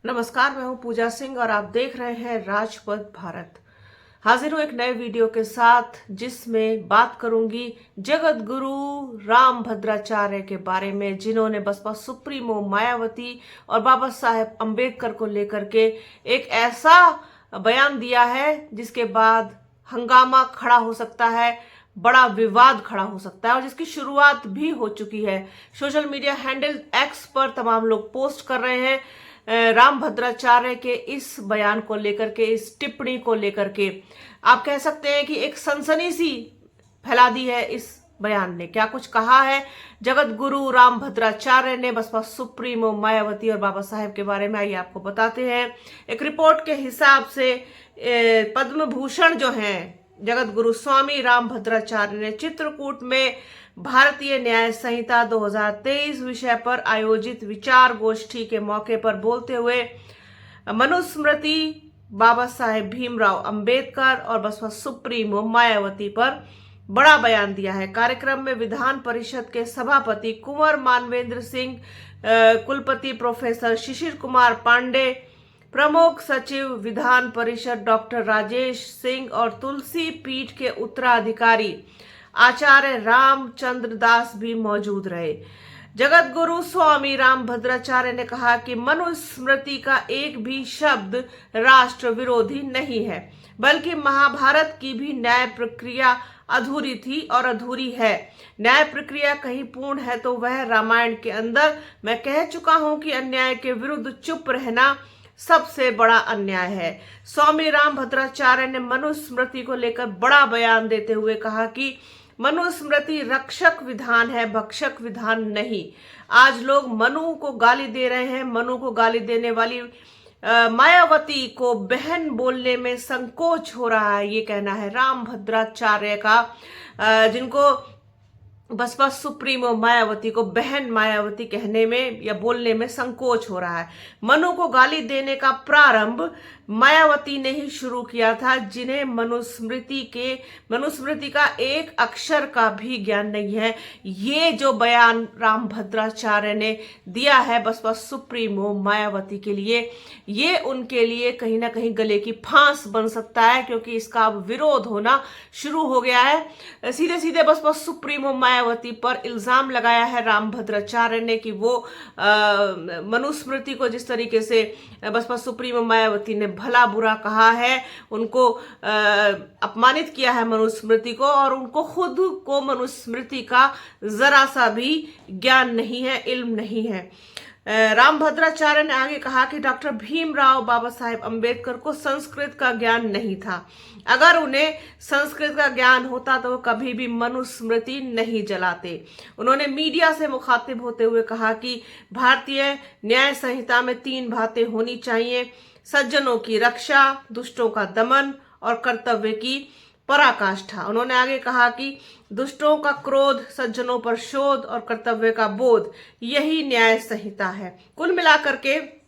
नमस्कार, मैं हूं पूजा सिंह और आप देख रहे हैं राजपथ भारत। हाजिर हूं एक नए वीडियो के साथ जिसमें बात करूंगी जगत गुरु राम भद्राचार्य के बारे में, जिन्होंने बसपा सुप्रीमो मायावती और बाबा साहेब अंबेडकर को लेकर के एक ऐसा बयान दिया है जिसके बाद हंगामा खड़ा हो सकता है, बड़ा विवाद खड़ा हो सकता है और जिसकी शुरुआत भी हो चुकी है। सोशल मीडिया हैंडल एक्स पर तमाम लोग पोस्ट कर रहे हैं राम भद्राचार्य के इस बयान को लेकर के, इस टिप्पणी को लेकर के। आप कह सकते हैं कि एक सनसनी सी फैला दी है इस बयान ने। क्या कुछ कहा है जगत गुरु राम भद्राचार्य ने बसपा सुप्रीमो मायावती और बाबा साहेब के बारे में, आइए आपको बताते हैं। एक रिपोर्ट के हिसाब से पद्म भूषण जो हैं जगत गुरु स्वामी राम भद्राचार्य ने चित्रकूट में भारतीय न्याय संहिता 2023 विषय पर आयोजित विचार गोष्ठी के मौके पर बोलते हुए मनुस्मृति, बाबा साहेब भीमराव अंबेडकर और बसपा सुप्रीमो मायावती पर बड़ा बयान दिया है। कार्यक्रम में विधान परिषद के सभापति कुंवर मानवेंद्र सिंह, कुलपति प्रोफेसर शिशिर कुमार पांडे, प्रमुख सचिव विधान परिषद डॉक्टर राजेश सिंह और तुलसी पीठ के उत्तराधिकारी आचार्य रामचंद्र दास भी मौजूद रहे। जगत गुरु स्वामी राम भद्राचार्य ने कहा कि मनुस्मृति का एक भी शब्द राष्ट्र विरोधी नहीं है, बल्कि महाभारत की भी न्याय प्रक्रिया अधूरी थी और अधूरी है। न्याय प्रक्रिया कहीं पूर्ण है तो वह रामायण के अंदर। मैं कह चुका हूं कि अन्याय के विरुद्ध चुप रहना सबसे बड़ा अन्याय है। स्वामी राम भद्राचार्य ने मनुस्मृति को लेकर बड़ा बयान देते हुए कहा कि मनुस्मृति रक्षक विधान है, भक्षक विधान नहीं। आज लोग मनु को गाली दे रहे हैं। मनु को गाली देने वाली मायावती को बहन बोलने में संकोच हो रहा है, ये कहना है राम भद्राचार्य का, जिनको बसपा सुप्रीमो मायावती को बहन मायावती कहने में या बोलने में संकोच हो रहा है। मनु को गाली देने का प्रारंभ मायावती ने ही शुरू किया था, जिन्हें मनुस्मृति का एक अक्षर का भी ज्ञान नहीं है। ये जो बयान राम भद्राचार्य ने दिया है बसपा सुप्रीमो मायावती के लिए, ये उनके लिए कहीं ना कहीं गले की फांस बन सकता है, क्योंकि इसका अब विरोध होना शुरू हो गया है। सीधे सीधे बसपा सुप्रीमो मायावती पर इल्जाम लगाया है राम भद्राचार्य ने कि वो मनुस्मृति को जिस तरीके से बसपा सुप्रीमो मायावती ने भला बुरा कहा है, उनको अपमानित किया है मनुस्मृति को, और उनको खुद को मनुस्मृति का जरा सा भी ज्ञान नहीं है, इल्म नहीं है। राम भद्राचार्य ने आगे कहा कि डॉक्टर भीमराव बाबा साहेब अंबेडकर को संस्कृत का ज्ञान नहीं था। अगर उन्हें संस्कृत का ज्ञान होता तो वो कभी भी मनुस्मृति नहीं जलाते। उन्होंने मीडिया से मुखातिब होते हुए कहा कि भारतीय न्याय संहिता में 3 बातें होनी चाहिए: सज्जनों की रक्षा, दुष्टों का दमन और कर्तव्य की पराकाष्ठा। उन्होंने आगे कहा कि दुष्टों का क्रोध, सज्जनों पर शोध और कर्तव्य का बोध, यही न्याय संहिता है। कुल मिलाकर के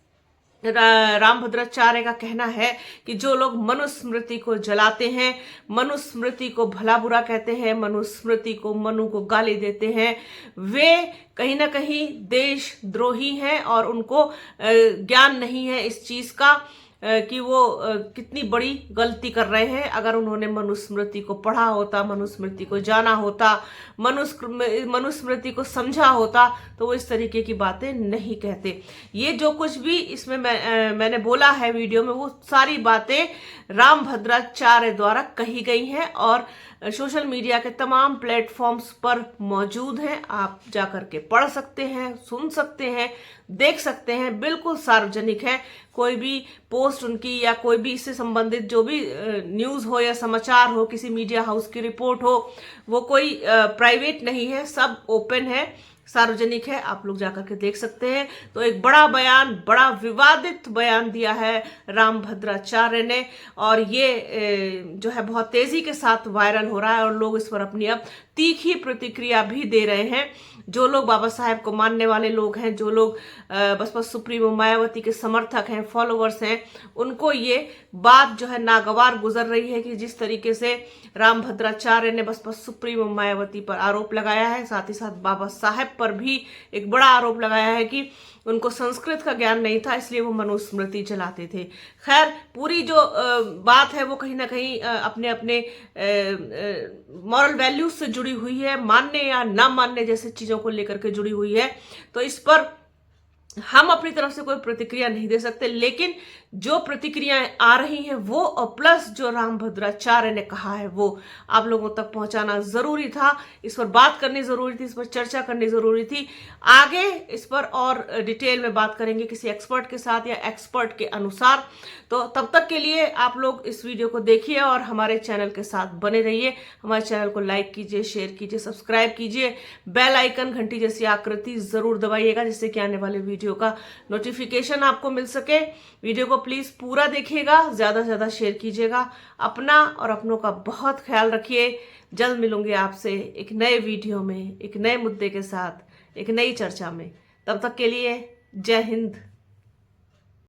राम भद्राचार्य का कहना है कि जो लोग मनुस्मृति को जलाते हैं, मनुस्मृति को भला बुरा कहते हैं, मनुस्मृति को, मनु को गाली देते हैं, वे कहीं ना कहीं देशद्रोही हैं और उनको ज्ञान नहीं है इस चीज का कि वो कितनी बड़ी गलती कर रहे हैं। अगर उन्होंने मनुस्मृति को पढ़ा होता, मनुस्मृति को जाना होता, मनुस्मृति को समझा होता, तो वो इस तरीके की बातें नहीं कहते। ये जो कुछ भी इसमें मैंने बोला है वीडियो में, वो सारी बातें राम भद्राचार्य द्वारा कही गई हैं और सोशल मीडिया के तमाम प्लेटफॉर्म्स पर मौजूद हैं। आप जाकर के पढ़ सकते हैं, सुन सकते हैं, देख सकते हैं, बिल्कुल सार्वजनिक है। कोई भी पोस्ट उनकी या कोई भी इससे संबंधित जो भी न्यूज़ हो या समाचार हो, किसी मीडिया हाउस की रिपोर्ट हो, वो कोई प्राइवेट नहीं है, सब ओपन है, सार्वजनिक है, आप लोग जाकर के देख सकते हैं। तो एक बड़ा बयान, बड़ा विवादित बयान दिया है राम भद्राचार्य ने, और ये जो है बहुत तेजी के साथ वायरल हो रहा है और लोग इस पर अपनी अब तीखी प्रतिक्रिया भी दे रहे हैं। जो लोग बाबा साहेब को मानने वाले लोग हैं, जो लोग बसपा सुप्रीमो मायावती के समर्थक हैं, फॉलोवर्स हैं, उनको ये बात जो है नागवार गुजर रही है कि जिस तरीके से रामभद्राचार्य ने बसपा सुप्रीमो मायावती पर आरोप लगाया है, साथ ही साथ बाबा साहेब पर भी एक बड़ा आरोप लगाया है कि उनको संस्कृत का ज्ञान नहीं था, इसलिए वो मनुस्मृति चलाते थे। खैर, पूरी जो बात है वो कहीं ना कहीं अपने अपने मॉरल वैल्यूज से जुड़ी हुई है, मानने या ना मानने जैसे चीजों को लेकर के जुड़ी हुई है। तो इस पर हम अपनी तरफ से कोई प्रतिक्रिया नहीं दे सकते, लेकिन जो प्रतिक्रियाएं आ रही हैं वो और प्लस जो रामभद्राचार्य ने कहा है वो आप लोगों तक पहुंचाना जरूरी था। इस पर बात करनी जरूरी थी, इस पर चर्चा करनी जरूरी थी। आगे इस पर और डिटेल में बात करेंगे किसी एक्सपर्ट के साथ या एक्सपर्ट के अनुसार। तो तब तक के लिए आप लोग इस वीडियो को देखिए और हमारे चैनल के साथ बने रहिए। हमारे चैनल को लाइक कीजिए, शेयर कीजिए, सब्सक्राइब कीजिए, बेल आइकन घंटी जैसी आकृति जरूर दबाइएगा जिससे कि आने वाले वीडियो का नोटिफिकेशन आपको मिल सके। वीडियो को प्लीज पूरा देखिएगा, ज्यादा से ज्यादा शेयर कीजिएगा। अपना और अपनों का बहुत ख्याल रखिए। जल्द मिलूंगी आपसे एक नए वीडियो में, एक नए मुद्दे के साथ, एक नई चर्चा में। तब तक के लिए जय हिंद।